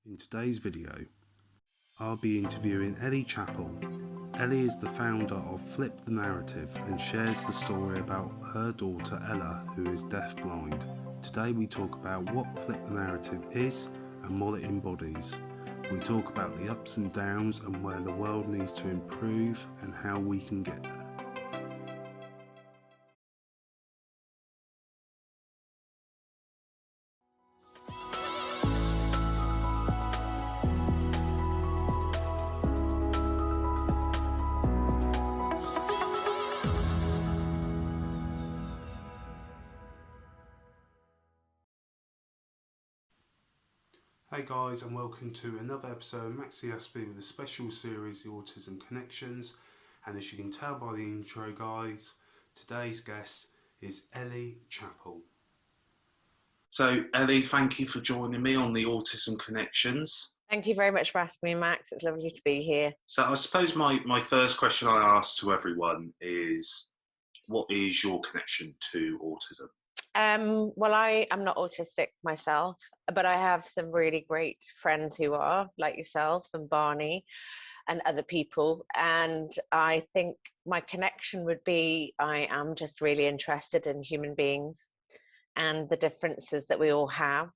In today's video, I'll be interviewing Elly Chapple. Elly is the founder of Flip the Narrative and shares the story about her daughter Ella, who is deafblind. Today we talk about what Flip the Narrative is and what it embodies. We talk about the ups and downs and where the world needs to improve and how we can get there. Hey guys, and welcome to another episode of MaxiAspie with a special series, the Autism Connections. And as you can tell by the intro, guys, today's guest is Elly Chapple. So, Elly, thank you for joining me on the Autism Connections. Thank you very much for asking me, Max. It's lovely to be here. So, I suppose my first question I ask to everyone is, what is your connection to autism? Well, I am not autistic myself, but I have some really great friends who are, like yourself and Barney and other people. And I think my connection would be I am just really interested in human beings and the differences that we all have.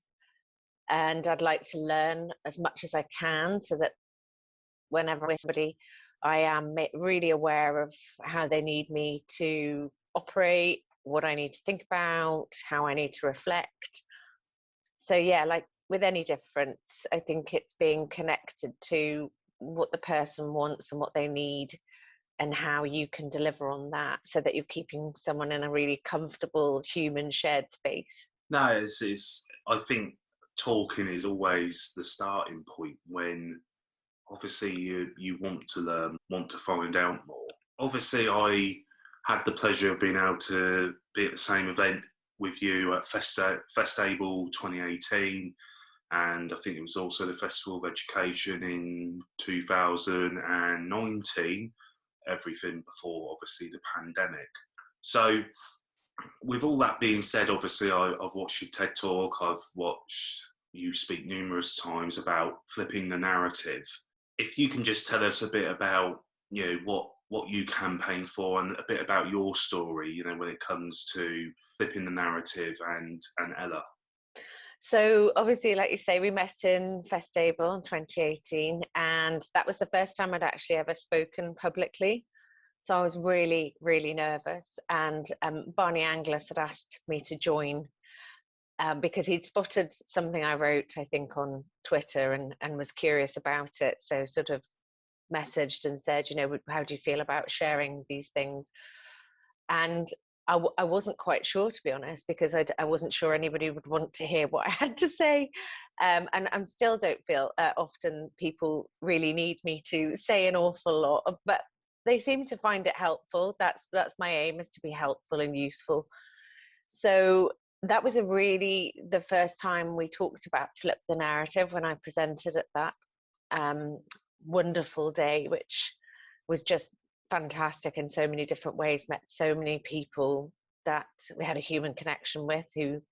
And I'd like to learn as much as I can so that whenever with somebody, I am really aware of how they need me to operate, what I need to think about, how I need to reflect. So yeah, like with any difference, I think it's being connected to what the person wants and what they need and how you can deliver on that so that you're keeping someone in a really comfortable human shared space. No, I think talking is always the starting point when obviously you want to learn, want to find out more. Obviously, I had the pleasure of being able to be at the same event with you at Festable 2018, and I think it was also the Festival of Education in 2019, everything before obviously the pandemic. So with all that being said, obviously I've watched your TED Talk, I've watched you speak numerous times about flipping the narrative. If you can just tell us a bit about, what you campaign for and a bit about your story, when it comes to flipping the narrative and Ella. So obviously, like you say, we met in Festable in 2018, and that was the first time I'd actually ever spoken publicly. So I was really, really nervous. And Barney Anglers had asked me to join because he'd spotted something I wrote, I think, on Twitter and was curious about it. So sort of messaged and said, how do you feel about sharing these things? And I wasn't quite sure, to be honest, because I wasn't sure anybody would want to hear what I had to say. And I still don't feel often people really need me to say an awful lot, but they seem to find it helpful. That's my aim, is to be helpful and useful. So that was the first time we talked about Flip the Narrative when I presented at that wonderful day, which was just fantastic in so many different ways, met so many people that we had a human connection with who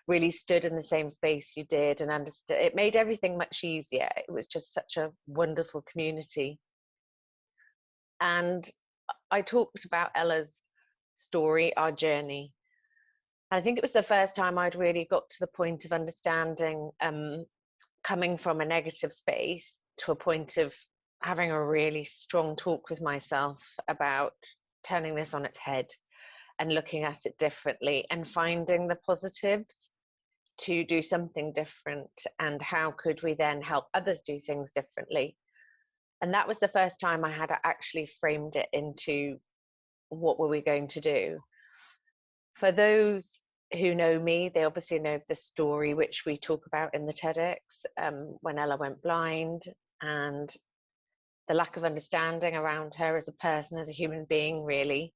really stood in the same space you did and understood. It made everything much easier. It was just such a wonderful community. And I talked about Ella's story, our journey. And I think it was the first time I'd really got to the point of understanding, coming from a negative space to a point of having a really strong talk with myself about turning this on its head and looking at it differently and finding the positives to do something different, and how could we then help others do things differently. And that was the first time I had actually framed it into what were we going to do. For those who know me, they obviously know the story which we talk about in the TEDx, when Ella went blind, and the lack of understanding around her as a person, as a human being, really.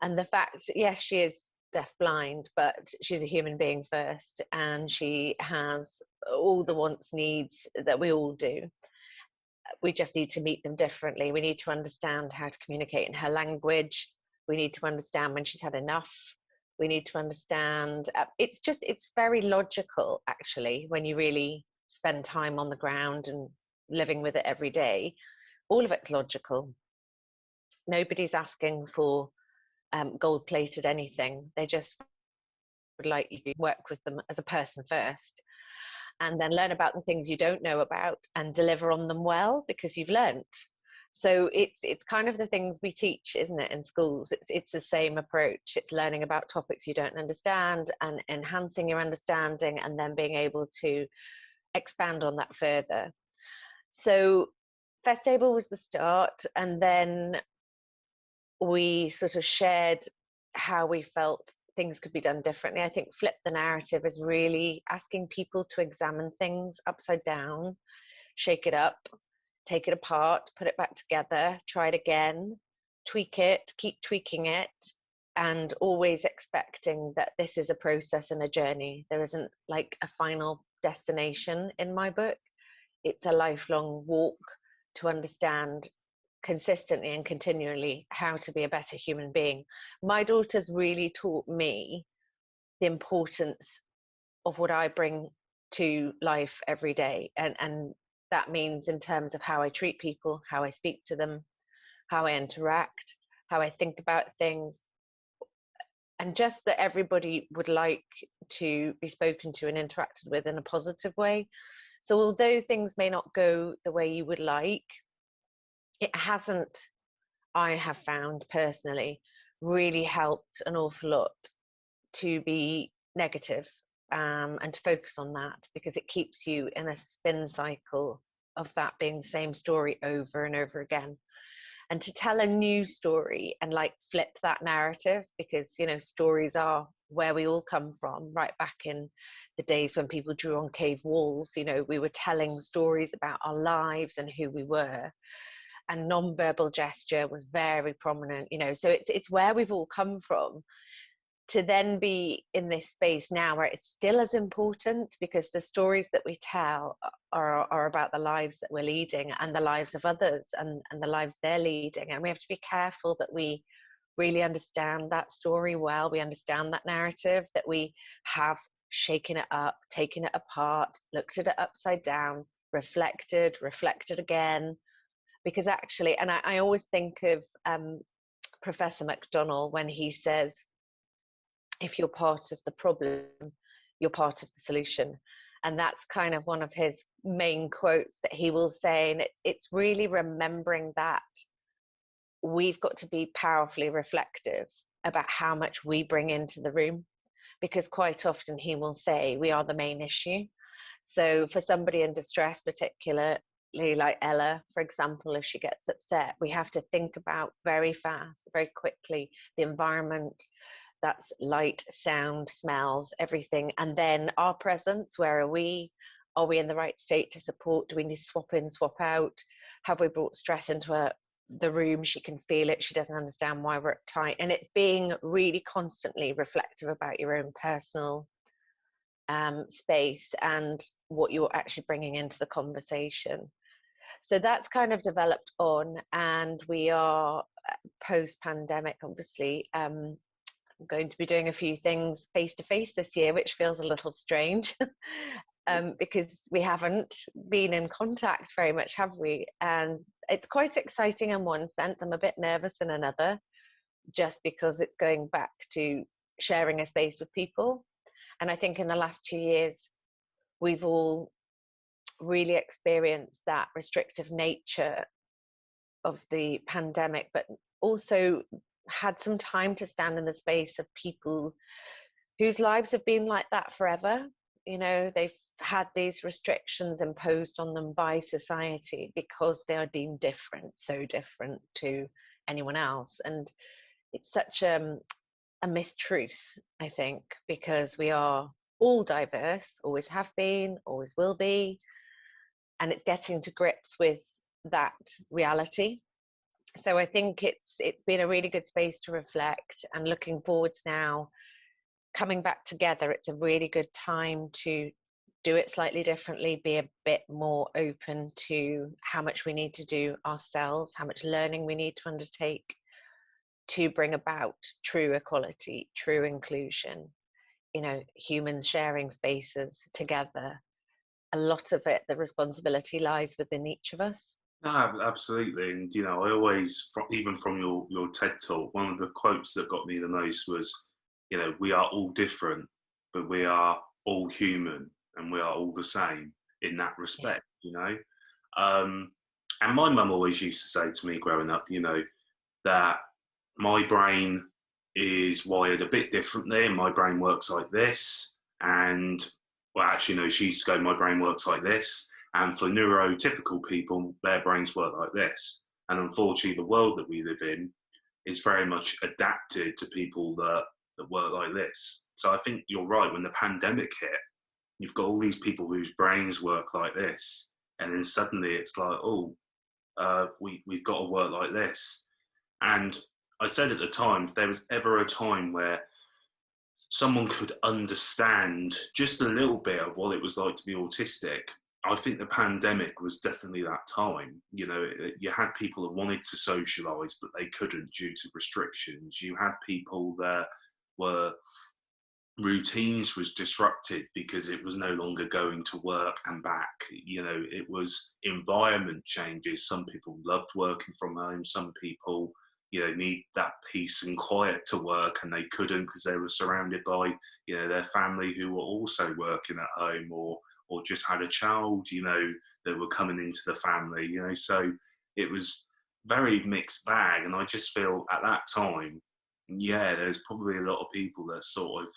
And the fact, yes, she is deafblind, but she's a human being first, and she has all the wants, needs that we all do. We just need to meet them differently. We need to understand how to communicate in her language. We need to understand when she's had enough. We need to understand, it's very logical, actually, when you really spend time on the ground and living with it every day, all of it's logical. Nobody's asking for gold-plated anything. They just would like you to work with them as a person first, and then learn about the things you don't know about and deliver on them well because you've learnt. So it's kind of the things we teach, isn't it, in schools? It's the same approach. It's learning about topics you don't understand and enhancing your understanding, and then being able to expand on that further. So Festable was the start, and then we sort of shared how we felt things could be done differently. I think Flip the Narrative is really asking people to examine things upside down, shake it up, take it apart, put it back together, try it again, tweak it, keep tweaking it, and always expecting that this is a process and a journey. There isn't like a final destination in my book. It's a lifelong walk to understand consistently and continually how to be a better human being. My daughter's really taught me the importance of what I bring to life every day, and that means in terms of how I treat people, how I speak to them, how I interact, how I think about things, and just that everybody would like to be spoken to and interacted with in a positive way. So although things may not go the way you would like, it hasn't, I have found personally, really helped an awful lot to be negative, and to focus on that, because it keeps you in a spin cycle of that being the same story over and over again. And to tell a new story and like flip that narrative, because you know, stories are where we all come from. Right back in the days when people drew on cave walls, you know, we were telling stories about our lives and who we were, and non-verbal gesture was very prominent, you know. So it's where we've all come from. To then be in this space now where it's still as important, because the stories that we tell are about the lives that we're leading and the lives of others, and the lives they're leading. And we have to be careful that we really understand that story well. We understand that narrative, that we have shaken it up, taken it apart, looked at it upside down, reflected again. Because actually, and I always think of Professor McDonnell when he says, if you're part of the problem, you're part of the solution. And that's kind of one of his main quotes that he will say. And it's really remembering that we've got to be powerfully reflective about how much we bring into the room, because quite often he will say we are the main issue. So for somebody in distress, particularly like Ella, for example, if she gets upset, we have to think about very fast, very quickly, the environment. That's light, sound, smells, everything. And then our presence, where are we? Are we in the right state to support? Do we need to swap in, swap out? Have we brought stress into the room? She can feel it. She doesn't understand why we're uptight. And it's being really constantly reflective about your own personal space and what you're actually bringing into the conversation. So that's kind of developed on, and we are post-pandemic, obviously, I'm going to be doing a few things face to face this year, which feels a little strange because we haven't been in contact very much, have we? And it's quite exciting in one sense. I'm a bit nervous in another, just because it's going back to sharing a space with people. And I think in the last 2 years, we've all really experienced that restrictive nature of the pandemic, but also had some time to stand in the space of people whose lives have been like that forever. You know, they've had these restrictions imposed on them by society because they are deemed different, so different to anyone else. And it's such a mistruth, I think, because we are all diverse, always have been, always will be. And it's getting to grips with that reality. So I think it's been a really good space to reflect, and looking forwards now, coming back together, it's a really good time to do it slightly differently, be a bit more open to how much we need to do ourselves, how much learning we need to undertake to bring about true equality, true inclusion, you know, humans sharing spaces together a lot of it, the responsibility lies within each of us. No, absolutely. And, you know, I always, even from your TED talk, one of the quotes that got me the most was, you know, we are all different, but we are all human and we are all the same in that respect, you know. And my mum always used to say to me growing up, you know, that my brain is wired a bit differently and my brain works like this. And, well, actually, no, she used to go, my brain works like this. And for neurotypical people, their brains work like this. And unfortunately, the world that we live in is very much adapted to people that work like this. So I think you're right. When the pandemic hit, you've got all these people whose brains work like this. And then suddenly it's like, oh, we've got to work like this. And I said at the time, if there was ever a time where someone could understand just a little bit of what it was like to be autistic, I think the pandemic was definitely that time. You know, you had people that wanted to socialise, but they couldn't due to restrictions. You had people that were routines was disrupted because it was no longer going to work and back. You know, it was environment changes. Some people loved working from home. Some people, you know, need that peace and quiet to work, and they couldn't because they were surrounded by, you know, their family who were also working at home, or just had a child, you know, that were coming into the family, you know. So it was very mixed bag. And I just feel at that time, yeah, there's probably a lot of people that sort of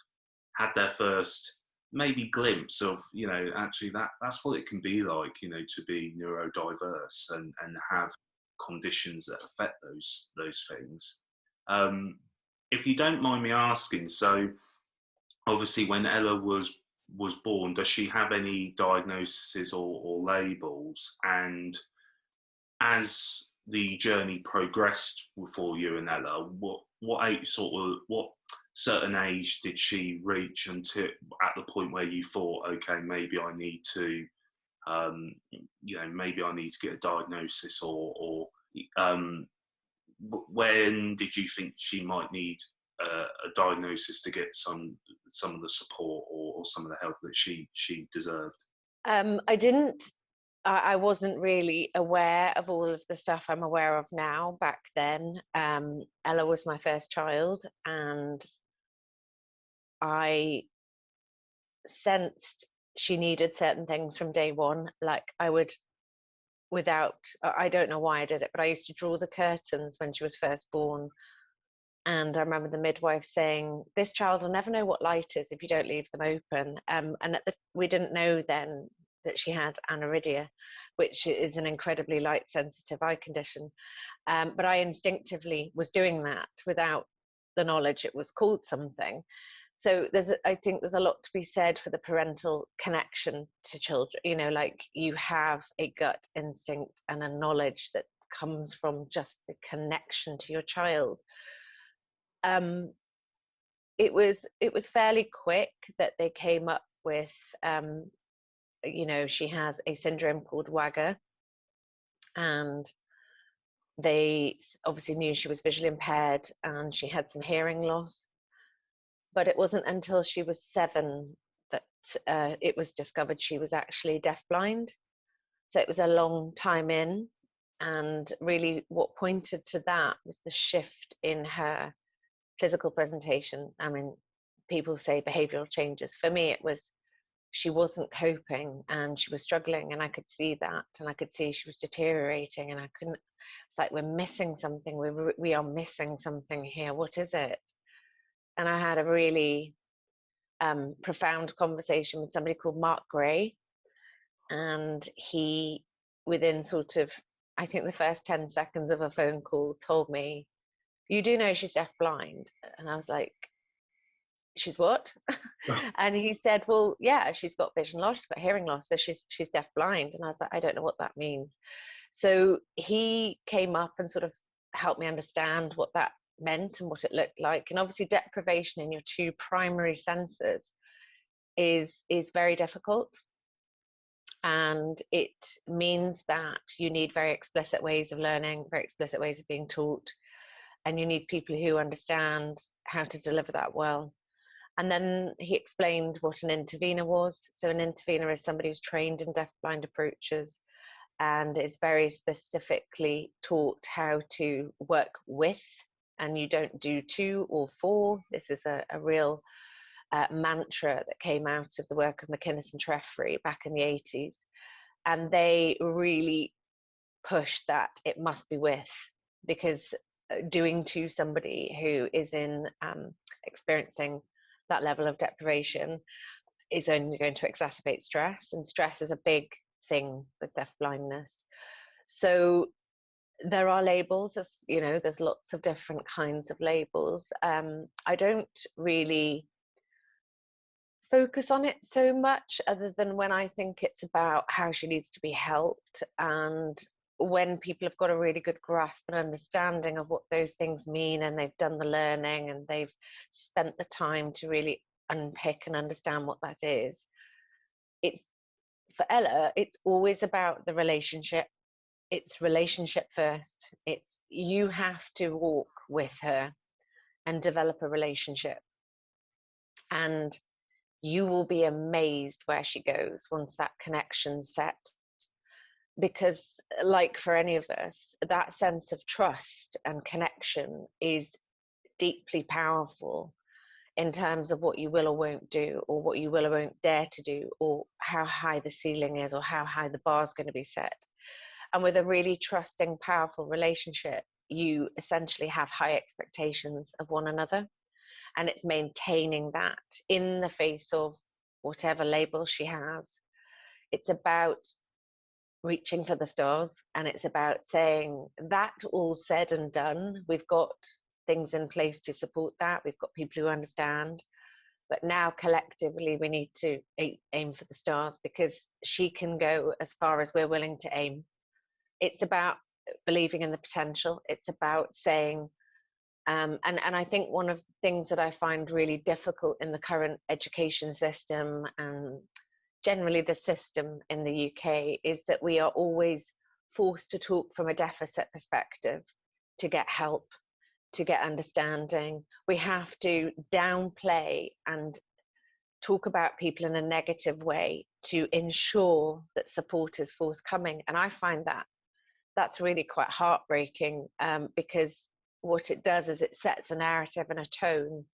had their first maybe glimpse of, you know, actually that's what it can be like, you know, to be neurodiverse and have conditions that affect those things. If you don't mind me asking, so obviously when Ella was born, does she have any diagnoses or labels? And as the journey progressed for you and Ella, what age, what certain age did she reach until at the point where you thought, okay, maybe I need to, you know, maybe I need to get a diagnosis, or when did you think she might need a diagnosis to get some of the support or some of the help that she deserved? I wasn't really aware of all of the stuff I'm aware of now back then. Ella was my first child, and I sensed she needed certain things from day one. Like I don't know why I did it, but I used to draw the curtains when she was first born. And I remember the midwife saying, this child will never know what light is if you don't leave them open. And we didn't know then that she had aniridia, which is an incredibly light sensitive eye condition. But I instinctively was doing that without the knowledge it was called something. So I think there's a lot to be said for the parental connection to children. You know, like you have a gut instinct and a knowledge that comes from just the connection to your child. It was fairly quick that they came up with, you know, she has a syndrome called WAGA, and they obviously knew she was visually impaired and she had some hearing loss. But it wasn't until she was 7 that it was discovered she was actually deafblind. So it was a long time in, and really what pointed to that was the shift in her physical presentation. I mean, people say behavioral changes. For me, it was she wasn't coping and she was struggling, and I could see that, and I could see she was deteriorating, and I couldn't. It's like we're missing something. We are missing something here. What is it? And I had a really profound conversation with somebody called Mark Gray, and he, within sort of, I think the first 10 seconds of a phone call, told me, you do know she's deafblind? And I was like, she's what? And he said, well, yeah, she's got vision loss, she's got hearing loss, so she's deafblind. And I was like, I don't know what that means. So he came up and sort of helped me understand what that meant and what it looked like. And obviously deprivation in your 2 primary senses is very difficult, and it means that you need very explicit ways of learning, very explicit ways of being taught, and you need people who understand how to deliver that well. And then he explained what an intervener was. So an intervener is somebody who's trained in deafblind approaches and is very specifically taught how to work with, and you don't do to or for. This is a real mantra that came out of the work of McInnes and Treffery back in the 80s. And they really pushed that it must be with, because doing to somebody who is in experiencing that level of deprivation is only going to exacerbate stress, and stress is a big thing with deafblindness. So there are labels, as you know, there's lots of different kinds of labels. I don't really focus on it so much, other than when I think it's about how she needs to be helped, and when people have got a really good grasp and understanding of what those things mean, and they've done the learning and they've spent the time to really unpick and understand what that is. It's, for Ella, it's always about the relationship. It's relationship first. It's, you have to walk with her and develop a relationship, and you will be amazed where she goes once that connection's set. Because like for any of us, that sense of trust and connection is deeply powerful in terms of what you will or won't do, or what you will or won't dare to do, or how high the ceiling is, or how high the bar is going to be set. And with a really trusting, powerful relationship, you essentially have high expectations of one another. And it's maintaining that in the face of whatever label she has. It's about reaching for the stars, and it's about saying, that all said and done, we've got things in place to support that, we've got people who understand, but now collectively we need to aim for the stars, because she can go as far as we're willing to aim. It's about believing in the potential. It's about saying, and I think one of the things that I find really difficult in the current education system, and generally the system in the UK, is that we are always forced to talk from a deficit perspective to get help, to get understanding. We have to downplay and talk about people in a negative way to ensure that support is forthcoming. And I find that that's really quite heartbreaking, because what it does is it sets a narrative and a tone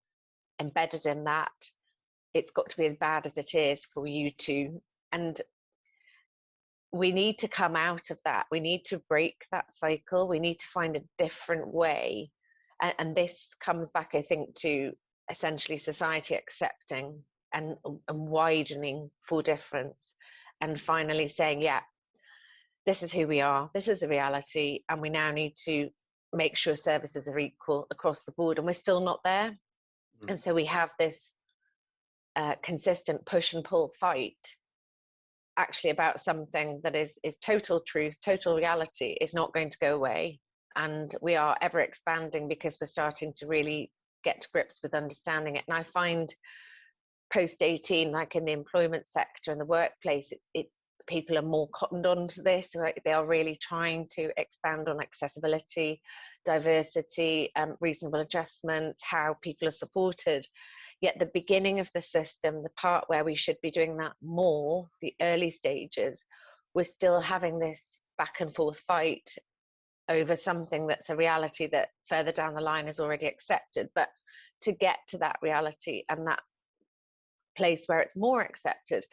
embedded in that. It's got to be as bad as it is for you to, and we need to come out of that. We need to break that cycle. We need to find a different way. And this comes back, I think, to essentially society accepting and widening for difference, and finally saying, yeah, this is who we are, this is the reality, and we now need to make sure services are equal across the board. And we're still not there. And so we have this consistent push and pull fight, actually, about something that is total truth, total reality, is not going to go away. And we are ever expanding, because we're starting to really get to grips with understanding it. And I find post 18, like in the employment sector and the workplace, it's people are more cottoned onto this. Right? They are really trying to expand on accessibility, diversity, reasonable adjustments, how people are supported. Yet the beginning of the system, the part where we should be doing that more, the early stages, we're still having this back and forth fight over something that's a reality that further down the line is already accepted. But to get to that reality and that place where it's more accepted,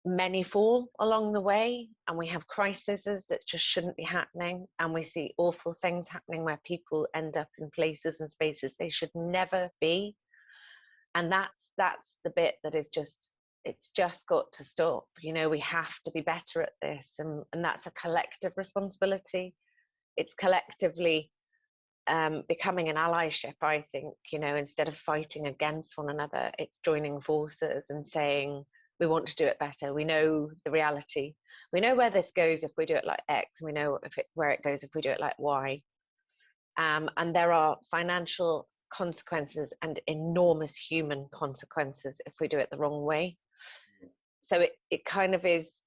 many fall along the way, and we have crises that just shouldn't be happening, and we see awful things happening where people end up in places and spaces they should never be. And that's the bit that is just, it's just got to stop. You know, we have to be better at this, and that's a collective responsibility. It's collectively becoming an allyship, I think. You know, instead of fighting against one another, it's joining forces and saying, we want to do it better. We know the reality. We know where this goes if we do it like X, and we know where it goes if we do it like Y. And there are financial consequences and enormous human consequences if we do it the wrong way. So it kind of is,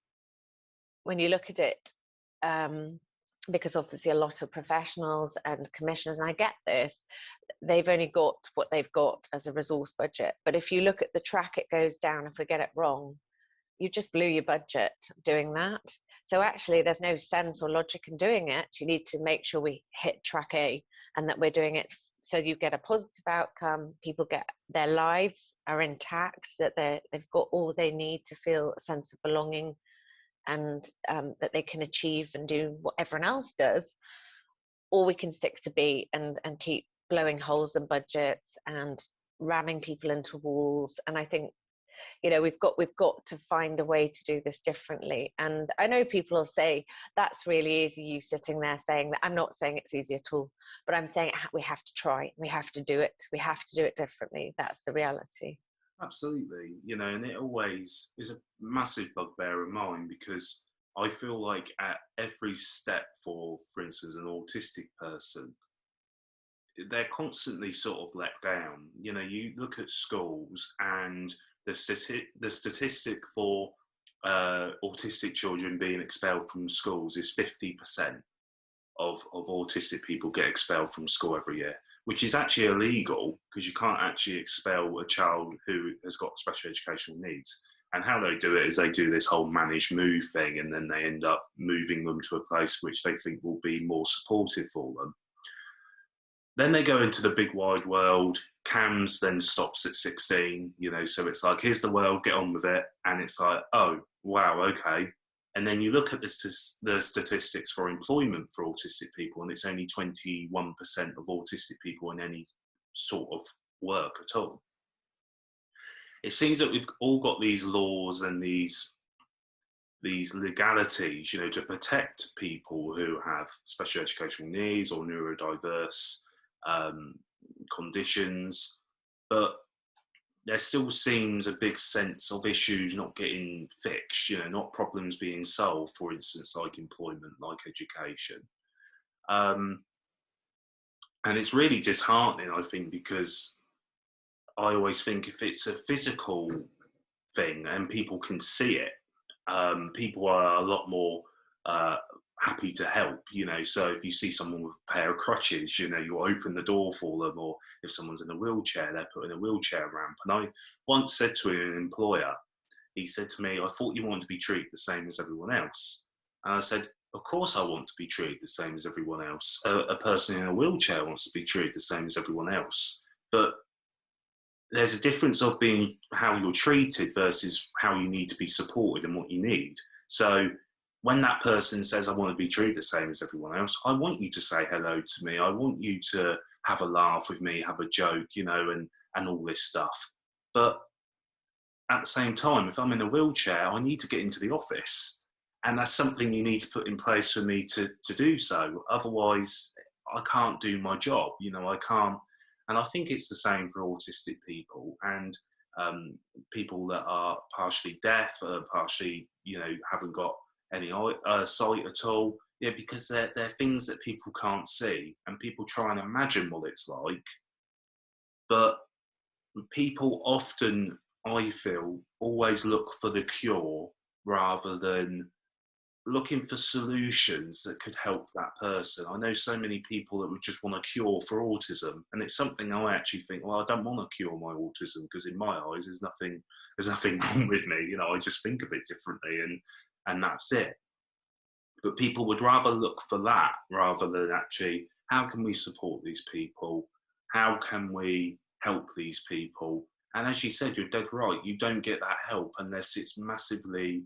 when you look at it, because obviously a lot of professionals and commissioners, and I get this, they've only got what they've got as a resource budget. But if you look at the track it goes down, if we get it wrong, you just blew your budget doing that. So actually there's no sense or logic in doing it. You need to make sure we hit track A and that we're doing it so you get a positive outcome, people get their lives are intact, that they've got all they need to feel a sense of belonging, and that they can achieve and do what everyone else does. Or we can stick to B and keep blowing holes in budgets and ramming people into walls. And I think, you know, we've got to find a way to do this differently. And I know people will say that's really easy, you sitting there saying that. I'm not saying it's easy at all, but I'm saying we have to try, we have to do it, we have to do it differently. That's the reality. Absolutely, you know, and it always is a massive bugbear of mine, because I feel like at every step, for instance, an autistic person, they're constantly sort of let down. You know, you look at schools, and the statistic for autistic children being expelled from schools is 50% of autistic people get expelled from school every year, which is actually illegal, because you can't actually expel a child who has got special educational needs. And how they do it is they do this whole managed move thing, and then they end up moving them to a place which they think will be more supportive for them. Then they go into the big wide world. CAMS then stops at 16, you know, so it's like, here's the world, get on with it. And it's like, oh, wow, okay. And then you look at the statistics for employment for autistic people, and it's only 21% of autistic people in any sort of work at all. It seems that we've all got these laws and these legalities, you know, to protect people who have special educational needs or neurodiverse conditions, but there still seems a big sense of issues not getting fixed, you know, not problems being solved, for instance, like employment, like education. And it's really disheartening, I think, because I always think if it's a physical thing and people can see it, people are a lot more happy to help, you know. So if you see someone with a pair of crutches, you know, you open the door for them, or if someone's in a wheelchair, they're put in a wheelchair ramp. And I once said to an employer, he said to me, I thought you wanted to be treated the same as everyone else. And I said, of course I want to be treated the same as everyone else. A person in a wheelchair wants to be treated the same as everyone else. But there's a difference of being how you're treated versus how you need to be supported and what you need. So when that person says, I want to be treated the same as everyone else, I want you to say hello to me. I want you to have a laugh with me, have a joke, you know, and all this stuff. But at the same time, if I'm in a wheelchair, I need to get into the office. And that's something you need to put in place for me to do so. Otherwise, I can't do my job. You know, I can't. And I think it's the same for autistic people and people that are partially deaf, partially, you know, haven't got any sight at all. Yeah, because they're things that people can't see, and people try and imagine what it's like. But people often, I feel, always look for the cure rather than looking for solutions that could help that person. I know so many people that would just want a cure for autism, and it's something I actually think, well, I don't want to cure my autism, because in my eyes there's nothing wrong with me, you know. I just think a bit differently, and that's it. But people would rather look for that rather than actually, how can we support these people, how can we help these people? And as you said, you're dead right, you don't get that help unless it's massively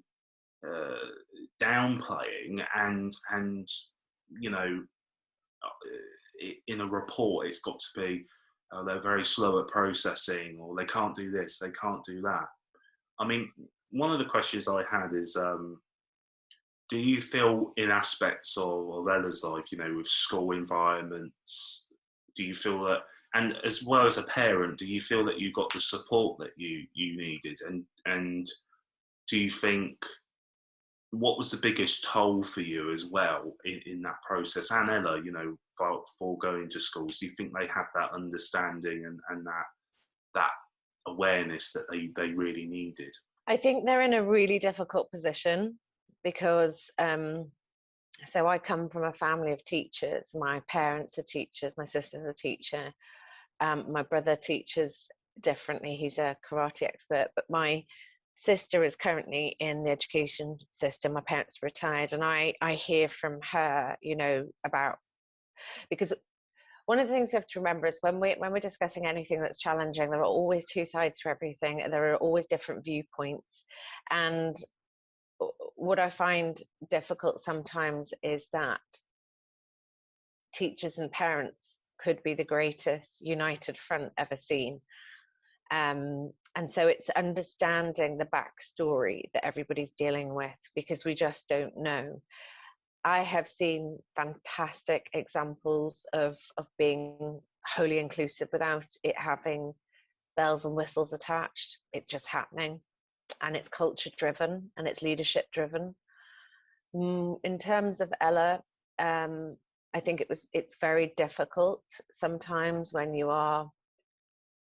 downplaying and you know, in a report it's got to be they're very slow at processing, or they can't do this, they can't do that. I mean, one of the questions I had is, do you feel in aspects of Ella's life, you know, with school environments, do you feel that, and as well as a parent, do you feel that you got the support that you needed, and do you think, what was the biggest toll for you as well in that process? And Ella, you know, for going to schools, do you think they had that understanding and that awareness that they really needed? I think they're in a really difficult position because So I come from a family of teachers. My parents are teachers, my sister's a teacher, my brother teaches differently, he's a karate expert, but my sister is currently in the education system. My parents are retired, and I hear from her, you know, about, because one of the things you have to remember is when we're discussing anything that's challenging, there are always two sides to everything, and there are always different viewpoints. And what I find difficult sometimes is that teachers and parents could be the greatest united front ever seen. And so it's understanding the backstory that everybody's dealing with, because we just don't know. I have seen fantastic examples of being wholly inclusive without it having bells and whistles attached. It's just happening, and it's culture driven and it's leadership driven. In terms of Ella, I think it's very difficult sometimes when you are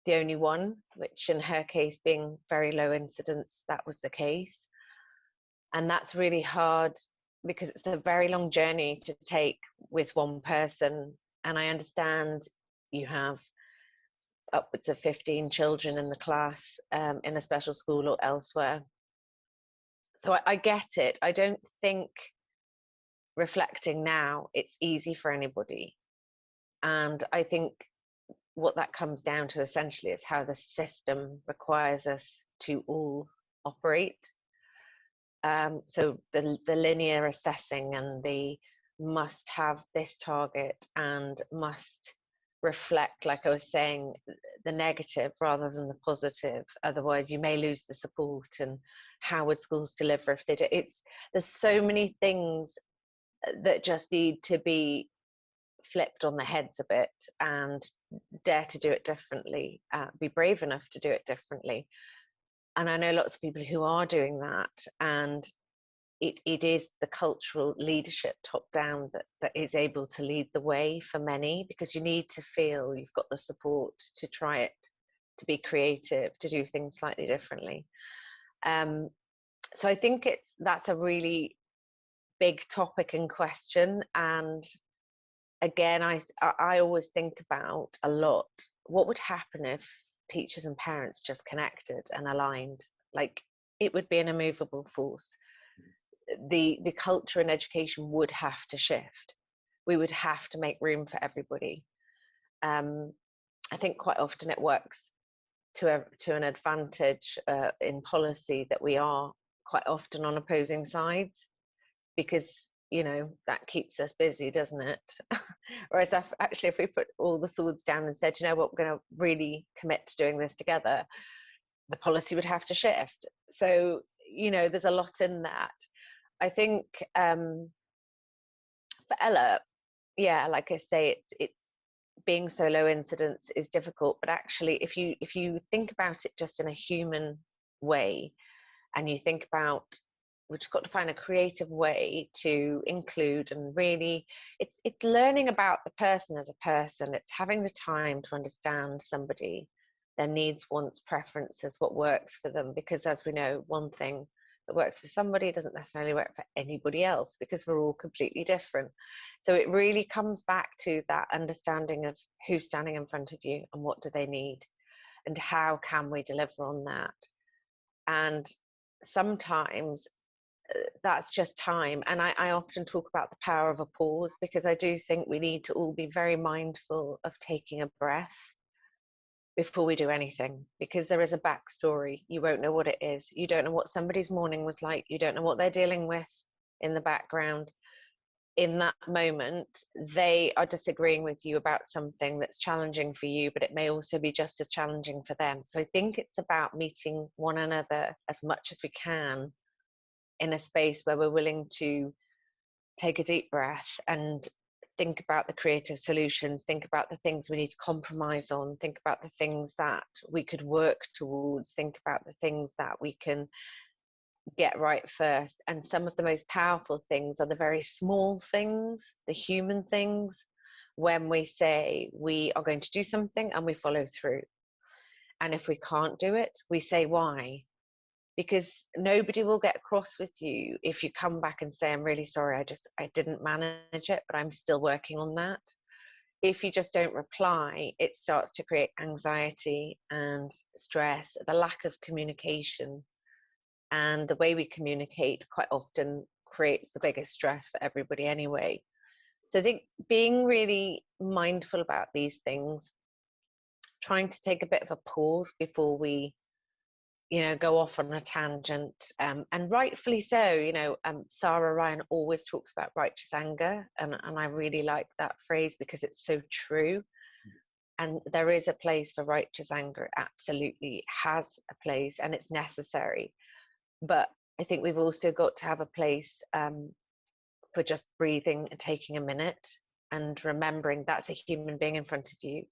the only one, which in her case, being very low incidence, that was the case. And that's really hard because it's a very long journey to take with one person. And I understand you have upwards of 15 children in the class, in a special school or elsewhere. So I get it. I don't think, reflecting now, it's easy for anybody. And I think what that comes down to essentially is how the system requires us to all operate. So the linear assessing and the must have this target and must reflect, like I was saying, the negative rather than the positive. Otherwise, you may lose the support. And how would schools deliver if they do? There's so many things that just need to be flipped on the heads a bit, and dare to do it differently, be brave enough to do it differently. And I know lots of people who are doing that, and it is the cultural leadership top down that is able to lead the way for many, because you need to feel you've got the support to try it, to be creative, to do things slightly differently. So I think that's a really big topic and question. And again, I always think about a lot, what would happen if teachers and parents just connected and aligned? Like, it would be an immovable force. The culture in education would have to shift. We would have to make room for everybody. I think quite often it works to an advantage in policy that we are quite often on opposing sides, because you know that keeps us busy, doesn't it? Whereas actually, if we put all the swords down and said, you know what, we're going to really commit to doing this together, the policy would have to shift. So you know, there's a lot in that. I think for Ella, yeah, like I say, it's being so low incidence is difficult, but actually if you think about it just in a human way, and you think about, we've just got to find a creative way to include, and really it's learning about the person as a person. It's having the time to understand somebody, their needs, wants, preferences, what works for them, because as we know, one thing that works for somebody doesn't necessarily work for anybody else, because we're all completely different. So it really comes back to that understanding of who's standing in front of you and what do they need, and how can we deliver on that. And sometimes that's just time. And I often talk about the power of a pause, because I do think we need to all be very mindful of taking a breath before we do anything, because there is a backstory. You won't know what it is. You don't know what somebody's morning was like. You don't know what they're dealing with in the background. In that moment, they are disagreeing with you about something that's challenging for you, but it may also be just as challenging for them. So I think it's about meeting one another as much as we can in a space where we're willing to take a deep breath and think about the creative solutions, think about the things we need to compromise on, think about the things that we could work towards, think about the things that we can get right first. And some of the most powerful things are the very small things, the human things, when we say we are going to do something and we follow through. And if we can't do it, we say why. because nobody will get cross with you if you come back and say, I'm really sorry, I didn't manage it, but I'm still working on that. If you just don't reply, it starts to create anxiety and stress, the lack of communication. And the way we communicate quite often creates the biggest stress for everybody anyway. So I think being really mindful about these things, trying to take a bit of a pause before we, go off on a tangent, and rightfully so. Sarah Ryan always talks about righteous anger, and I really like that phrase because it's so true. And there is a place for righteous anger. It absolutely has a place, and it's necessary. But I think we've also got to have a place for just breathing and taking a minute and remembering that's a human being in front of you.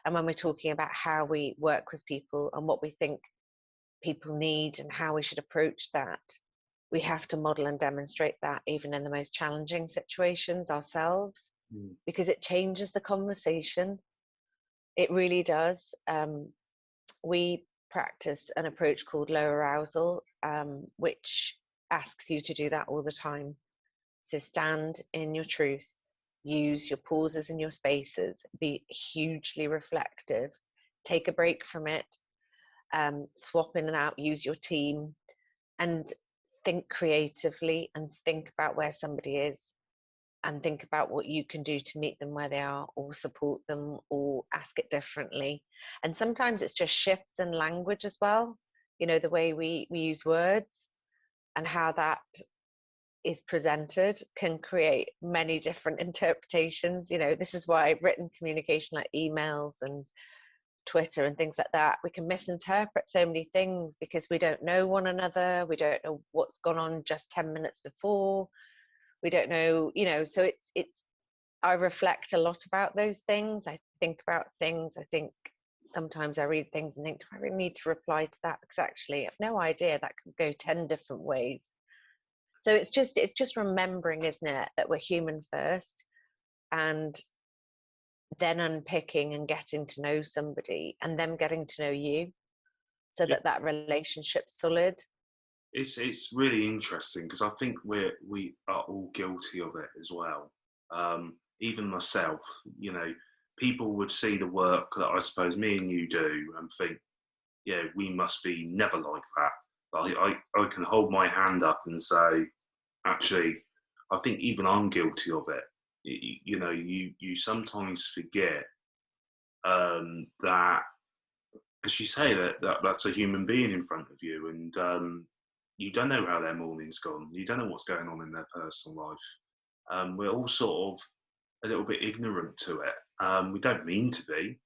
And when we're talking about how we work with people and what we think people need and how we should approach that, we have to model and demonstrate that even in the most challenging situations ourselves, because it changes the conversation. It really does. We practice an approach called low arousal, which asks you to do that all the time. So stand in your truth, use your pauses and your spaces, be hugely reflective, take a break from it, swap in and out, use your team, and think creatively and think about where somebody is and think about what you can do to meet them where they are, or support them, or ask it differently. And sometimes it's just shifts in language as well, the way we use words and how that is presented can create many different interpretations. This is why written communication like emails and Twitter and things like that, we can misinterpret so many things because we don't know one another, we don't know what's gone on just 10 minutes before, we don't know, so it's I reflect a lot about those things. I think about things. I think sometimes I read things and think, do I really need to reply to that? Because actually I've no idea, that could go 10 different ways. So it's just remembering, isn't it, that we're human first, and then unpicking and getting to know somebody and them getting to know you, so that relationship's solid. It's really interesting because I think we are all guilty of it as well. Even myself, people would see the work that I suppose me and you do and think, yeah, we must be never like that. But I can hold my hand up and say, actually, I think even I'm guilty of it. You sometimes forget that, as you say, that's a human being in front of you, and you don't know how their morning's gone. You don't know what's going on in their personal life. We're all sort of a little bit ignorant to it. We don't mean to be,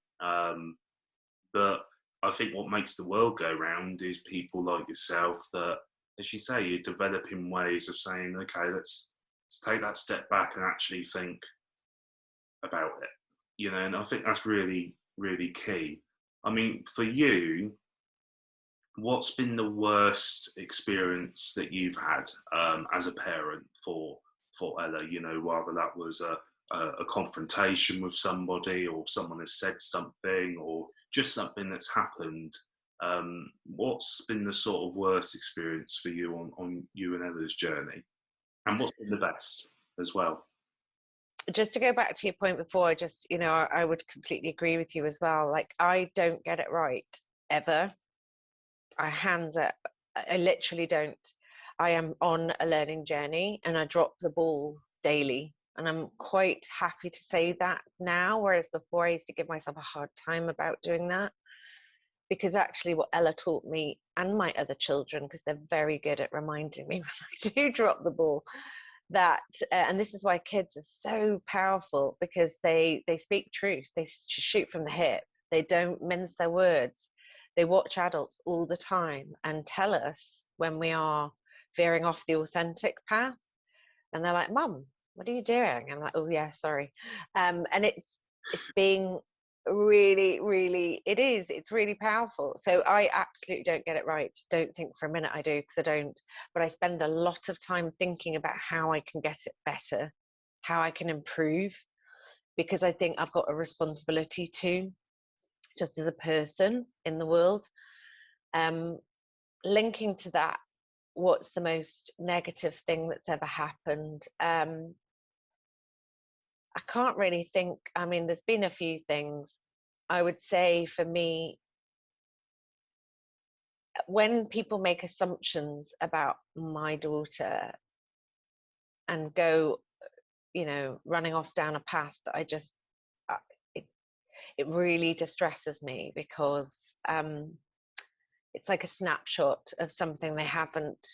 but I think what makes the world go round is people like yourself that, as you say, you're developing ways of saying, okay, let's take that step back and actually think about it. And I think that's really, really key. I mean, for you, what's been the worst experience that you've had as a parent for Ella? Whether that was a confrontation with somebody, or someone has said something, or just something that's happened. What's been the sort of worst experience for you on you and Ella's journey, and what's been the best as well? Just to go back to your point before, I would completely agree with you as well. Like, I don't get it right ever. I hands up. I literally don't. I am on a learning journey and I drop the ball daily. And I'm quite happy to say that now, whereas before I used to give myself a hard time about doing that. Because actually what Ella taught me, and my other children, because they're very good at reminding me when I do drop the ball, that, and this is why kids are so powerful, because they speak truth. They shoot from the hip. They don't mince their words. They watch adults all the time and tell us when we are veering off the authentic path. And they're like, Mum, what are you doing? I'm like, oh yeah, sorry. And it's being really, really, it's really powerful. So I absolutely don't get it right. Don't think for a minute I do, because I don't. But I spend a lot of time thinking about how I can get it better, how I can improve, because I think I've got a responsibility too, just as a person in the world. linking to that, what's the most negative thing that's ever happened? I can't really think. I mean, there's been a few things. I would say for me, when people make assumptions about my daughter and go, running off down a path that I just, it really distresses me, because it's like a snapshot of something they haven't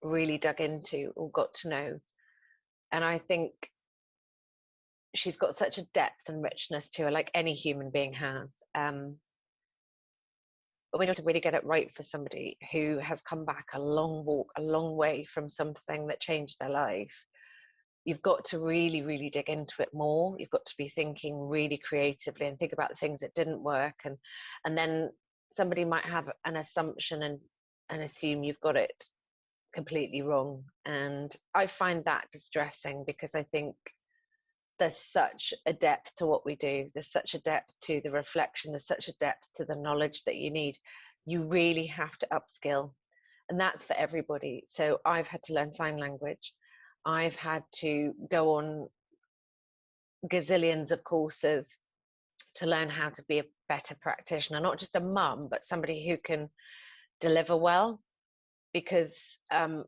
really dug into or got to know. And I think she's got such a depth and richness to her, like any human being has. But we need to really get it right for somebody who has come back a long walk, a long way from something that changed their life. You've got to really, really dig into it more. You've got to be thinking really creatively and think about the things that didn't work. And then somebody might have an assumption and assume you've got it completely wrong. And I find that distressing, because I think there's such a depth to what we do. There's such a depth to the reflection. There's such a depth to the knowledge that you need. You really have to upskill. And that's for everybody. So I've had to learn sign language. I've had to go on gazillions of courses to learn how to be a better practitioner, not just a mum, but somebody who can deliver well. Because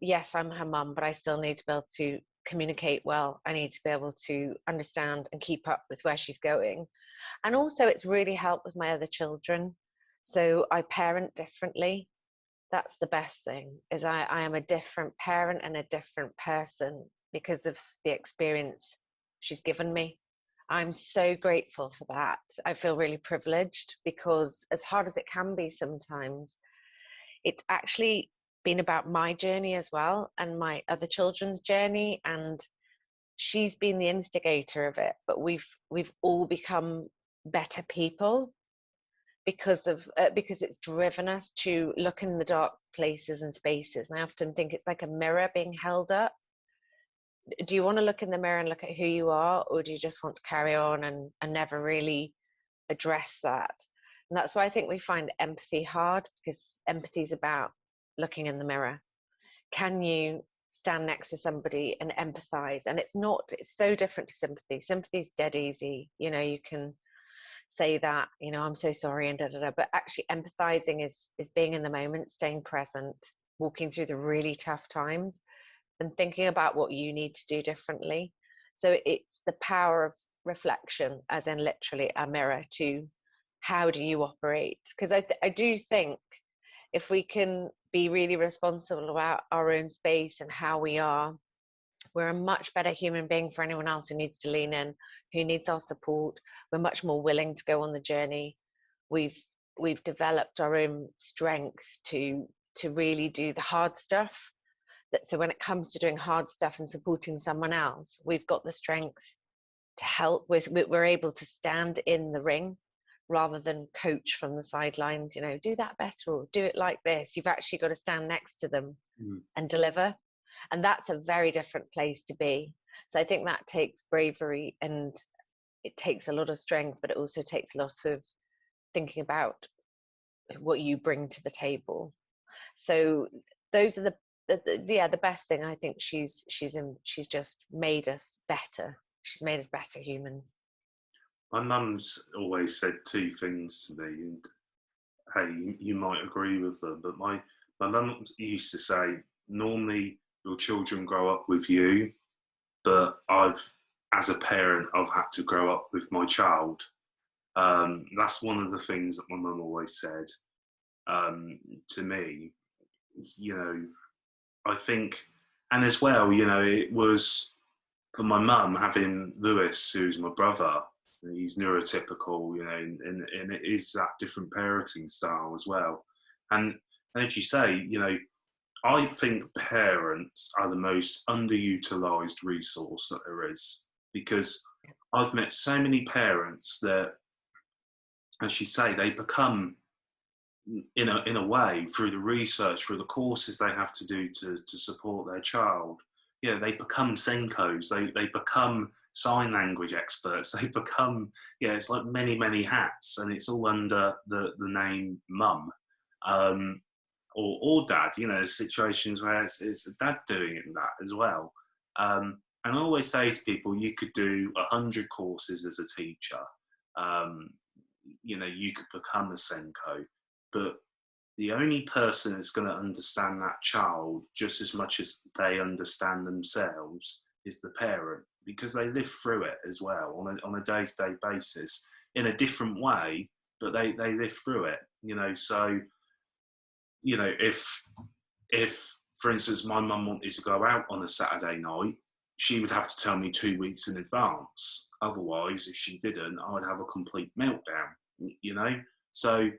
yes, I'm her mum, but I still need to be able to communicate well. I need to be able to understand and keep up with where she's going. And also, it's really helped with my other children. So I parent differently. That's the best thing, is I am a different parent and a different person because of the experience she's given me. I'm so grateful for that. I feel really privileged, because as hard as it can be sometimes, it's actually been about my journey as well, and my other children's journey, and she's been the instigator of it. But we've all become better people because it's driven us to look in the dark places and spaces. And I often think it's like a mirror being held up. Do you want to look in the mirror and look at who you are, or do you just want to carry on and never really address that? And that's why I think we find empathy hard, because empathy is about looking in the mirror. Can you stand next to somebody and empathize? And it's so different to sympathy. Sympathy is dead easy. You can say that, I'm so sorry and da. But actually empathizing is being in the moment, staying present, walking through the really tough times and thinking about what you need to do differently. So it's the power of reflection, as in literally a mirror to how do you operate? Because I do think if we can be really responsible about our own space and how we are, we're a much better human being for anyone else who needs to lean in, who needs our support. We're much more willing to go on the journey. We've developed our own strength to really do the hard stuff. So when it comes to doing hard stuff and supporting someone else, we've got the strength to help with. We're able to stand in the ring rather than coach from the sidelines, do that better or do it like this. You've actually got to stand next to them and deliver. And that's a very different place to be. So I think that takes bravery, and it takes a lot of strength, but it also takes a lot of thinking about what you bring to the table. So those are the best thing. I think she's just made us better. She's made us better humans. My mum's always said two things to me, and hey, you might agree with them, but my mum used to say, normally your children grow up with you, but as a parent, I've had to grow up with my child. That's one of the things that my mum always said to me. I think, and as well, it was for my mum having Lewis, who's my brother. He's neurotypical, and it is that different parenting style as well. And as you say, I think parents are the most underutilized resource that there is, because I've met so many parents that, as you say, they become, in a way, through the research, through the courses they have to do to support their child, they become Senkos, they become sign language experts, they become, it's like many hats, and it's all under the name mum. or dad. You know, there's situations where it's a dad doing it and that as well. And I always say to people, you could do 100 courses as a teacher. You know, you could become a Senko, but the only person that's going to understand that child just as much as they understand themselves is the parent, because they live through it as well on a day-to-day basis in a different way, but they live through it, you know. So, you know, if for instance my mum wanted to go out on a Saturday night, she would have to tell me 2 weeks in advance. Otherwise, if she didn't, I'd have a complete meltdown, you know. So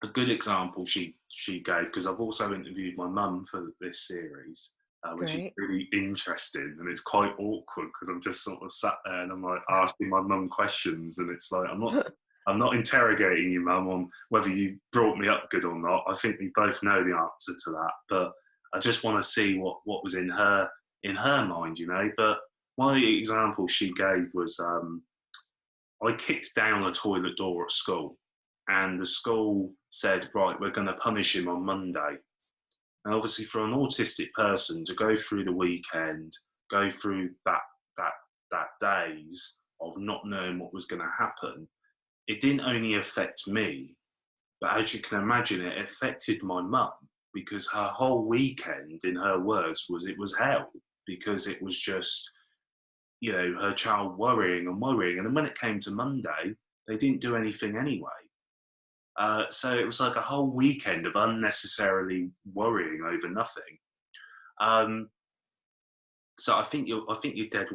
a good example she gave, because I've also interviewed my mum for this series, which is really interesting, and it's quite awkward because I'm just sort of sat there and I'm like asking my mum questions, and it's like I'm not interrogating you, mum, on whether you brought me up good or not. I think we both know the answer to that, but I just want to see what was in her mind, you know. But one of the examples she gave was I kicked down a toilet door at school, and the school said, right, we're going to punish him on Monday. And obviously for an autistic person to go through the weekend, go through that days of not knowing what was going to happen, it didn't only affect me, but as you can imagine, it affected my mum, because her whole weekend, in her words, it was hell, because it was just, you know, her child worrying. And then when it came to Monday, they didn't do anything anyway. So it was like a whole weekend of unnecessarily worrying over nothing. So I think you're dead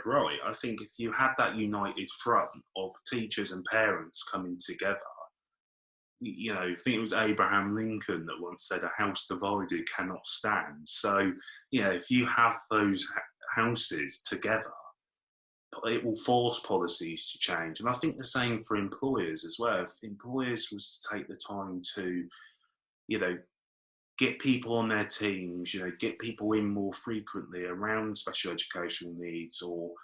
right. I think if you had that united front of teachers and parents coming together, you know, I think it was Abraham Lincoln that once said, "A house divided cannot stand." So, you know, if you have those houses together, it will force policies to change. And I think the same for employers as well. If employers was to take the time to, you know, get people on their teams, you know, get people in more frequently around special educational needs, or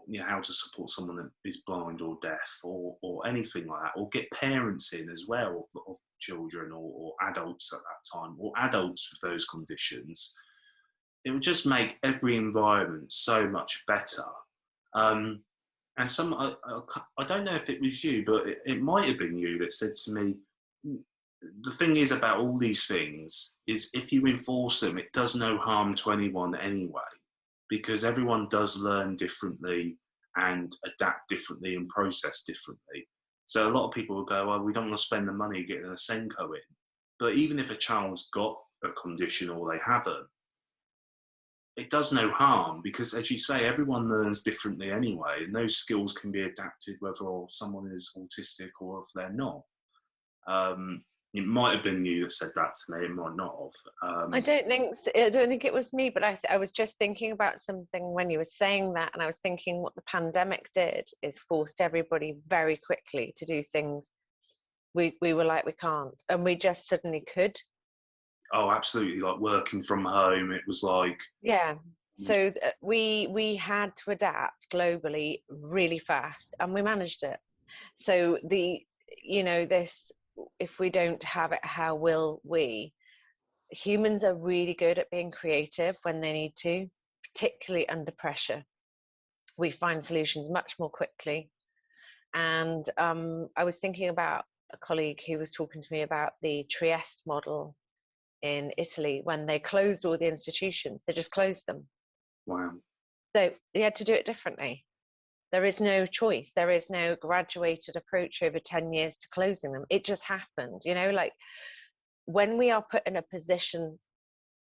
you know, how to support someone that is blind or deaf, or anything like that, or get parents in as well of children, or adults at that time, or adults with those conditions, it would just make every environment so much better. And I don't know if it was you, but it might have been you that said to me, the thing is about all these things is if you enforce them, it does no harm to anyone anyway, because everyone does learn differently and adapt differently and process differently. So a lot of people will go, well, we don't want to spend the money getting a Senko in. But even if a child's got a condition or they haven't, it does no harm, because, as you say, everyone learns differently anyway, and those skills can be adapted whether someone is autistic or if they're not. It might have been you that said that to me. It might not have. I don't think it was me, but I was just thinking about something when you were saying that, and I was thinking what the pandemic did is forced everybody very quickly to do things we were like, we can't, and we just suddenly could. Oh, absolutely. Like working from home, it was like, yeah. So we had to adapt globally really fast, and we managed it. So this, if we don't have it, how will we? Humans are really good at being creative when they need to, particularly under pressure. We find solutions much more quickly. And I was thinking about a colleague who was talking to me about the Trieste model in Italy. When they closed all the institutions, they just closed them. wow. So they had to do it differently. There is no choice. There is no graduated approach over 10 years to closing them. It just happened, you know, like when we are put in a position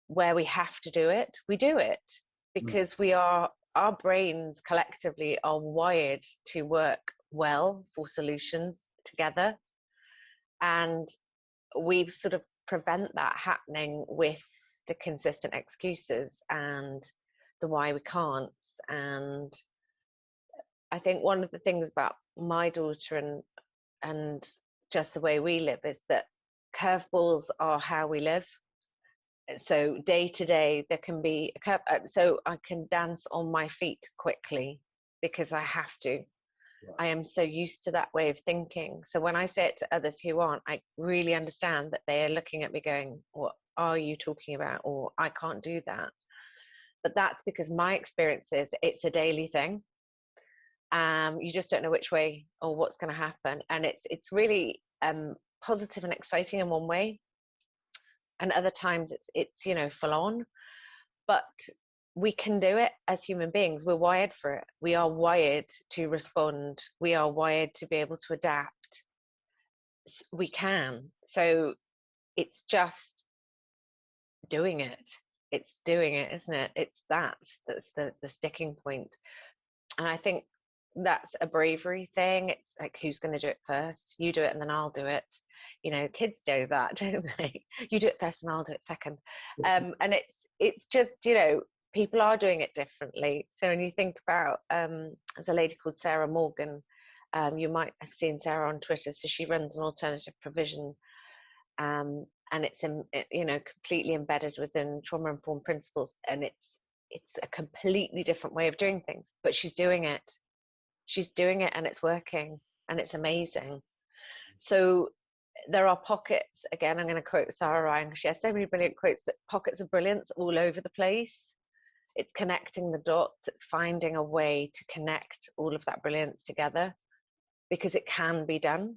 where we have to do it, we do it, because our brains collectively are wired to work well for solutions together. And we sort of prevent that happening with the consistent excuses and the why we can't. And I think one of the things about my daughter and just the way we live is that curveballs are how we live. So day to day, there can be so I can dance on my feet quickly because I have to. I am so used to that way of thinking. So when I say it to others who aren't, I really understand that they are looking at me going, what are you talking about? Or I can't do that. But that's because my experience is it's a daily thing. You just don't know which way or what's going to happen. And it's really positive and exciting in one way. And other times it's full on. But we can do it as human beings. We're wired for it. We are wired to respond. We are wired to be able to adapt. We can. So it's just doing it. It's doing it, isn't it? It's that's the sticking point. And I think that's a bravery thing. It's like, who's going to do it first? You do it and then I'll do it. Kids do that, don't they? You do it first and I'll do it second. And it's just, people are doing it differently. So when you think about, there's a lady called Sarah Morgan, you might have seen Sarah on Twitter. So she runs an alternative provision, and it's completely embedded within trauma-informed principles, and it's a completely different way of doing things. But she's doing it, and it's working, and it's amazing. So there are pockets. Again, I'm going to quote Sarah Ryan. She has so many brilliant quotes, but pockets of brilliance all over the place. It's connecting the dots. It's finding a way to connect all of that brilliance together, because it can be done.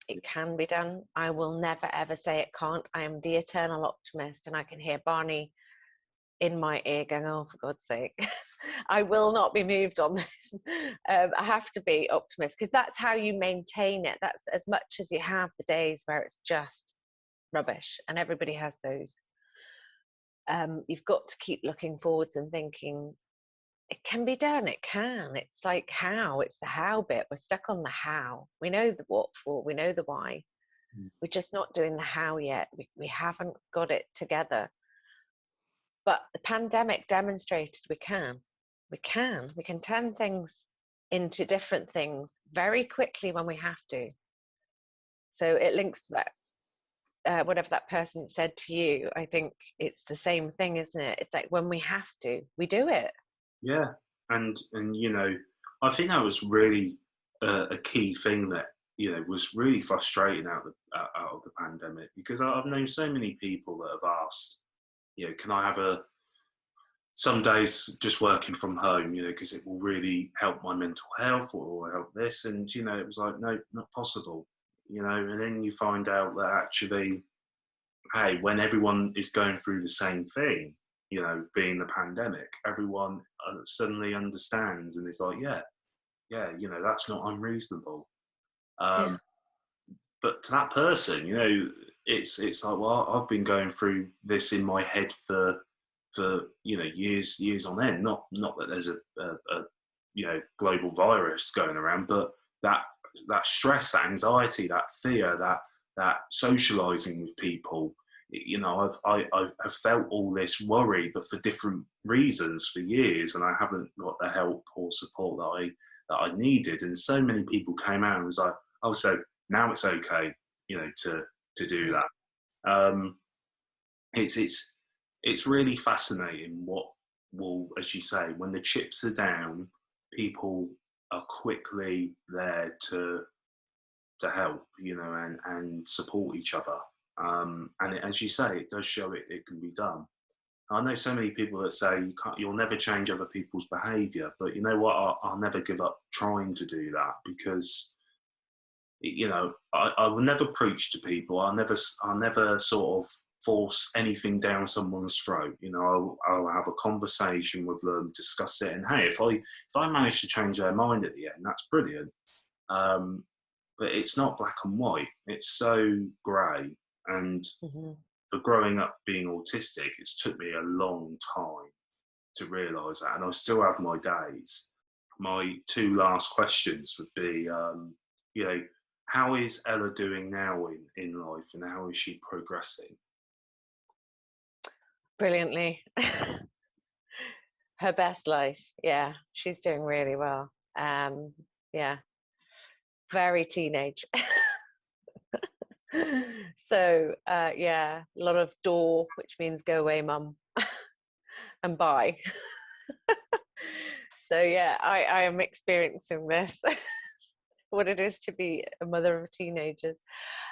It can be done. I will never, ever say it can't. I am the eternal optimist, and I can hear Barney in my ear going, oh, for God's sake, I will not be moved on this. I have to be optimist, because that's how you maintain it. That's as much as you have the days where it's just rubbish, and everybody has those. You've got to keep looking forwards and thinking, it can be done. It can. It's like how. It's the how bit. We're stuck on the how. We know the what for. We know the why. We're just not doing the how yet. We haven't got it together. But the pandemic demonstrated we can. We can turn things into different things very quickly when we have to. So it links to that, whatever that person said to you. I think it's the same thing, isn't it? It's like when we have to, we do it. Yeah, and I think that was really a key thing that was really frustrating out of the pandemic, because I've known so many people that have asked, can I have some days just working from home, because it will really help my mental health or help this, and it was like, no, not possible, and then you find out that actually, hey, when everyone is going through the same thing, being the pandemic, everyone suddenly understands and is like, yeah, that's not unreasonable. Yeah. But to that person, it's like, well, I've been going through this in my head for years on end. Not that there's a global virus going around, but that stress, that anxiety, that fear, that socializing with people. I've felt all this worry, but for different reasons for years, and I haven't got the help or support that I needed. And so many people came out and was like, oh, so now it's okay, to do that. It's really fascinating what will, as you say, when the chips are down, people are quickly there to help, and support each other. And as you say, it does show it can be done. I know so many people that say you'll never change other people's behaviour, but you know what? I'll never give up trying to do that, because I will never preach to people. I'll never sort of force anything down someone's throat. I'll have a conversation with them, discuss it, and hey, if I manage to change their mind at the end, that's brilliant. But it's not black and white. It's so grey. And for growing up being autistic, it's took me a long time to realise that, and I still have my days. My two last questions would be, how is Ella doing now in life, and how is she progressing? Brilliantly. Her best life. Yeah, she's doing really well. Yeah, very teenage. So yeah, a lot of door, which means go away, mum, and bye. So yeah, I am experiencing this. what it is to be a mother of teenagers.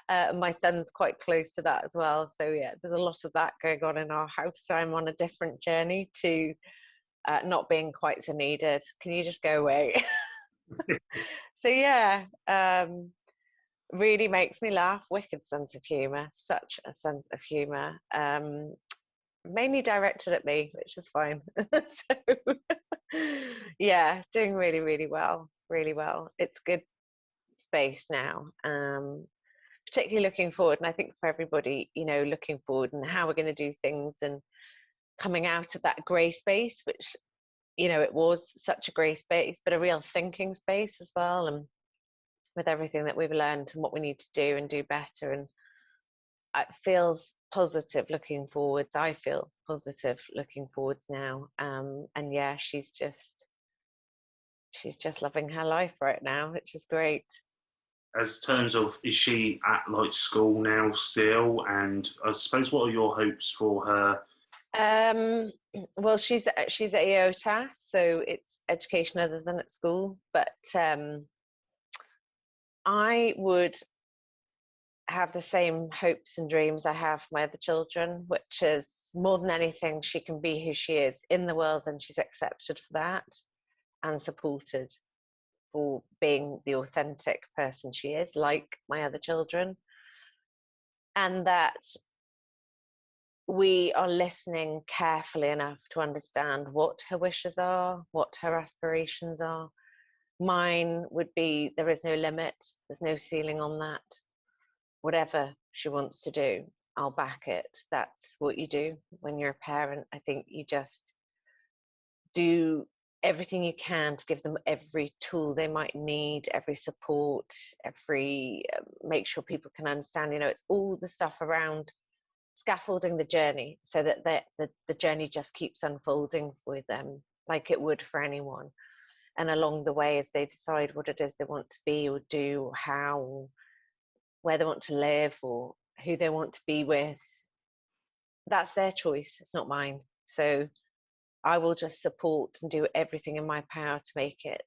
My son's quite close to that as well. So yeah, there's a lot of that going on in our house. So I'm on a different journey to not being quite so needed. Can you just go away? So yeah, really makes me laugh. Wicked sense of humour, such a sense of humour. Mainly directed at me, which is fine. So yeah, doing really, really well, really well. It's good space now. Particularly looking forward, and I think for everybody, you know, looking forward and how we're going to do things and coming out of that grey space, which, you know, it was such a grey space, but a real thinking space as well, and with everything that we've learned and what we need to do and do better. And it feels positive looking forwards. I feel positive looking forwards now. And yeah, she's just loving her life right now, which is great. As terms of, is she at like school now still? And I suppose, what are your hopes for her? Well, she's at EOTA, so it's education other than at school. But I would have the same hopes and dreams I have for my other children, which is more than anything, she can be who she is in the world, and she's accepted for that and supported for being the authentic person she is, like my other children. And that we are listening carefully enough to understand what her wishes are, what her aspirations are. Mine would be, there is no limit, there's no ceiling on that. Whatever she wants to do, I'll back it. That's what you do when you're a parent. I think you just do everything you can to give them every tool they might need, every support, every make sure people can understand. You know, it's all the stuff around scaffolding the journey so that the journey just keeps unfolding for them like it would for anyone. And along the way, as they decide what it is they want to be or do, or how, or where they want to live, or who they want to be with, that's their choice. It's not mine. So I will just support and do everything in my power to make it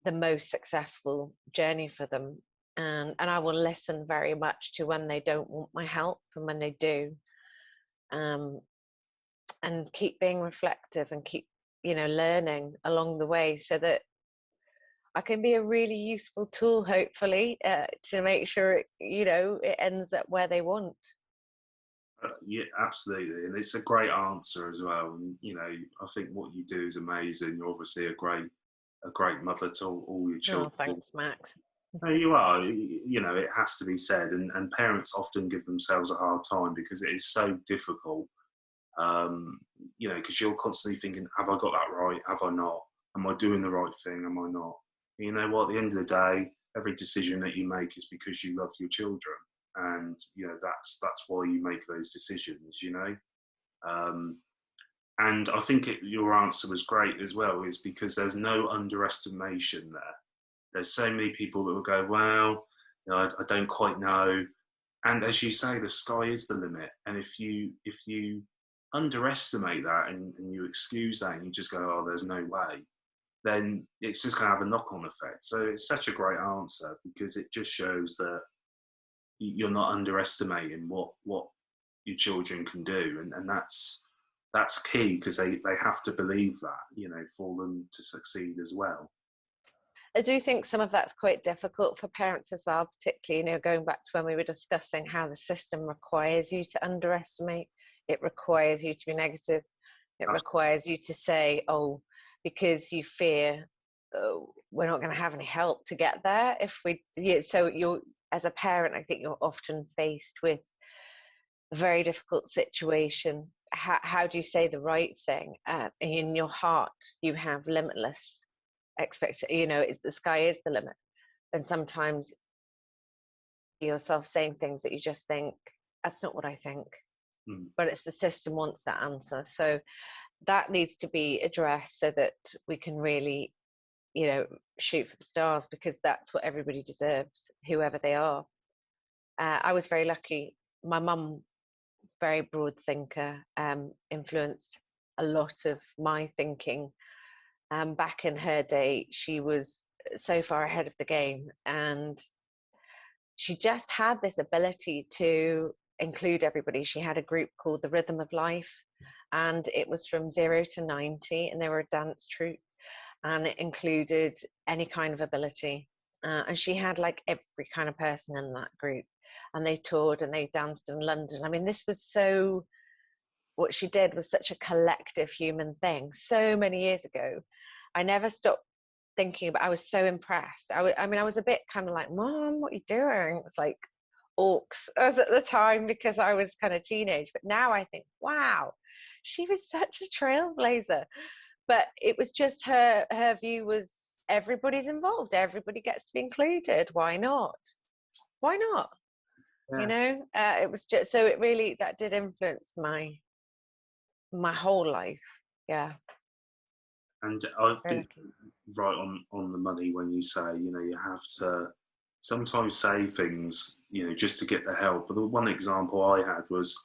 the most successful journey for them. And I will listen very much to when they don't want my help and when they do. And keep being reflective and keep, you know, learning along the way so that I can be a really useful tool, hopefully, to make sure, you know, it ends up where they want. Yeah, absolutely, and it's a great answer as well. And you know, I think what you do is amazing. You're obviously a great mother to all your children. Oh, thanks, Max. No, you are. You know, it has to be said, and parents often give themselves a hard time because it is so difficult. You know, because you're constantly thinking, have I got that right? Have I not? Am I doing the right thing? Am I not? You know what? At the end of the day, every decision that you make is because you love your children, and you know that's why you make those decisions. You know, and I think your answer was great as well, is because there's no underestimation there. There's so many people that will go, well, you know, I don't quite know. And as you say, the sky is the limit. And if you underestimate that and you excuse that and you just go, oh, there's no way, then it's just going to have a knock-on effect. So it's such a great answer because it just shows that you're not underestimating what your children can do, and that's key because they have to believe that, you know, for them to succeed as well. I do think some of that's quite difficult for parents as well, particularly, you know, going back to when we were discussing how the system requires you to underestimate. It requires you to be negative. It requires you to say, oh, because you fear we're not going to have any help to get there. If we, yeah, so you're, as a parent, I think you're often faced with a very difficult situation. How do you say the right thing? In your heart, you have limitless expectation. You know, it's, the sky is the limit. And sometimes yourself saying things that you just think, that's not what I think. But it's the system wants that answer. So that needs to be addressed so that we can really, you know, shoot for the stars, because that's what everybody deserves, whoever they are. I was very lucky. My mum, very broad thinker, influenced a lot of my thinking. Back in her day, she was so far ahead of the game, and she just had this ability to include everybody. She had a group called the Rhythm of Life, and it was from 0 to 90, and they were a dance troupe, and it included any kind of ability. And she had like every kind of person in that group, and they toured and they danced in London. I mean, this was so, what she did was such a collective human thing so many years ago. I never stopped thinking about, I was so impressed. I mean, I was a bit kind of like, Mom, what are you doing? It's like orcs as at the time, because I was kind of teenage. But now I think, wow, she was such a trailblazer. But it was just her view was everybody's involved, everybody gets to be included. Why not? Why not? Yeah. You know, it was just, so it really, that did influence my whole life. Yeah. And I think right on the money when you say, you know, you have to sometimes say things, you know, just to get the help. But the one example I had was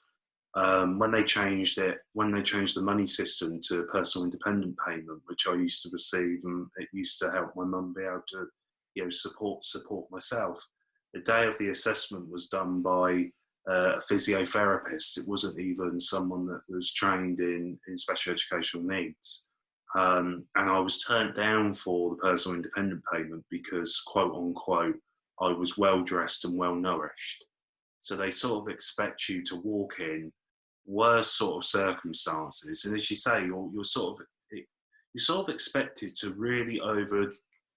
when they changed the money system to personal independent payment, which I used to receive, and it used to help my mum be able to, you know, support myself. The day of the assessment was done by a physiotherapist. It wasn't even someone that was trained in special educational needs. And I was turned down for the personal independent payment because, quote unquote, I was well dressed and well nourished. So they sort of expect you to walk in worse sort of circumstances, and as you say, you're sort of expected to really over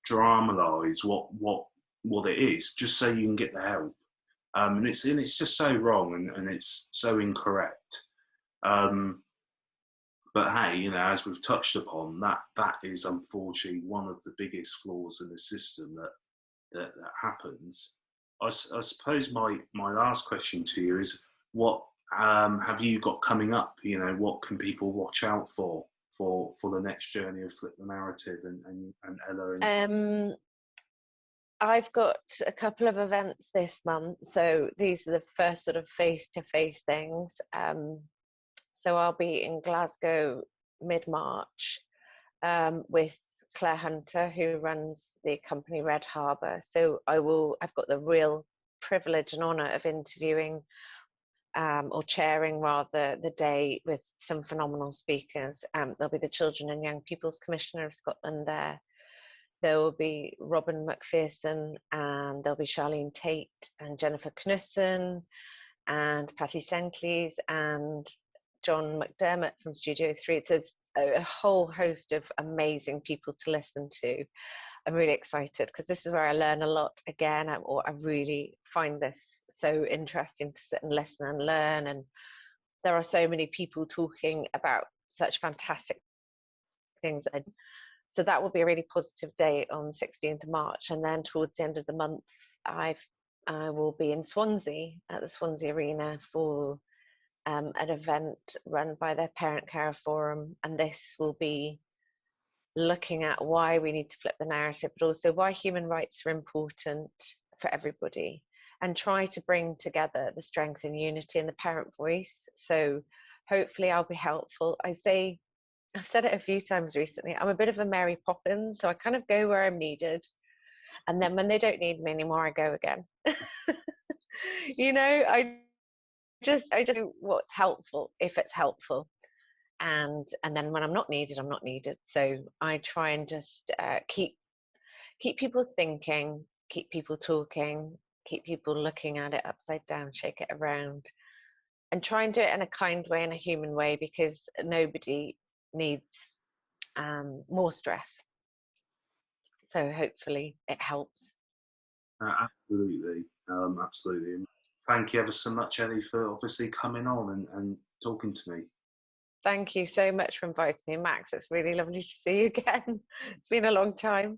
dramatise what it is, just so you can get the help. And it's just so wrong, and it's so incorrect. But hey, you know, as we've touched upon, that is unfortunately one of the biggest flaws in the system that happens. I suppose my last question to you is, what have you got coming up? You know, what can people watch out for the next journey of Flip the Narrative and Ella? I've got a couple of events this month, so these are the first sort of face-to-face things. So I'll be in Glasgow mid-March with Claire Hunter, who runs the company Red Harbour. So I've got the real privilege and honour of interviewing or chairing rather the day with some phenomenal speakers. There'll be the Children and Young People's Commissioner of Scotland there. There will be Robin McPherson, and there'll be Charlene Tate and Jennifer Knussen and Patty Sencleys and John McDermott from Studio 3. So there's a whole host of amazing people to listen to. I'm really excited because this is where I learn a lot again, or I really find this so interesting to sit and listen and learn. And there are so many people talking about such fantastic things. So that will be a really positive day on the 16th of March. And then towards the end of the month, I will be in Swansea at the Swansea Arena for an event run by their Parent Care Forum. And this will be looking at why we need to flip the narrative, but also why human rights are important for everybody, and try to bring together the strength and unity in the parent voice. So hopefully I'll be helpful. I've said it a few times recently, I'm a bit of a Mary Poppins, so I kind of go where I'm needed, and then when they don't need me anymore, I go again. You know, I just do what's helpful if it's helpful, and then when I'm not needed, I'm not needed. So I try and just keep people thinking, keep people talking, keep people looking at it upside down, shake it around, and try and do it in a kind way, in a human way, because nobody needs more stress. So hopefully it helps. Absolutely. Absolutely. Thank you ever so much, Elly, for obviously coming on and talking to me. Thank you so much for inviting me, Max. It's really lovely to see you again. It's been a long time.